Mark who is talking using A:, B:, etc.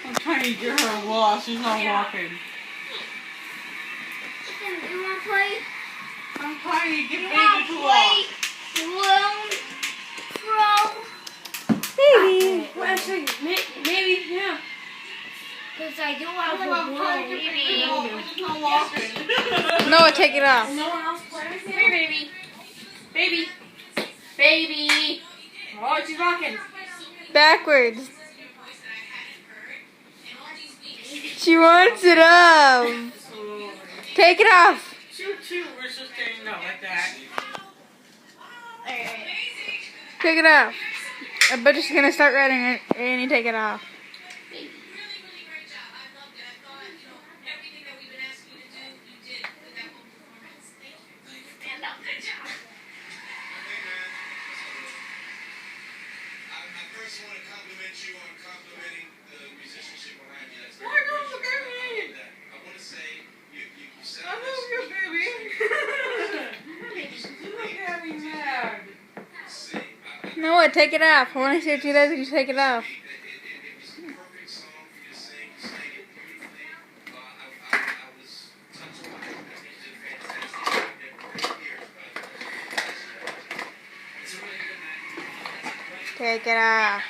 A: I'm trying to get her a wall. She's not walking.
B: You want to play?
A: I'm trying to get baby to walk.
B: Baby. Well, actually, maybe, yeah. Because I do have a balloon.
A: She's not walking.
C: Noah, take it off.
B: No one else plays here? Here, baby. Baby. Baby. Oh, she's walking.
C: Backwards. She wants it off. Take it off.
A: Choo choo, we're just standing up like that.
C: Take it off. I bet she's gonna start riding it and you take it off.
D: I first want to compliment you on complimenting the musicianship behind you. That's
A: Why don't you get me?
D: I want to say you said
A: I love you, baby. You look at me mad.
C: Noah, take it off. I want to see what she does when you take it off.
D: It was a perfect song for you to sing. You sang it beautifully. I was touched by it. I think you did fantastic. You did great here. It's a really good night.
C: Take it off.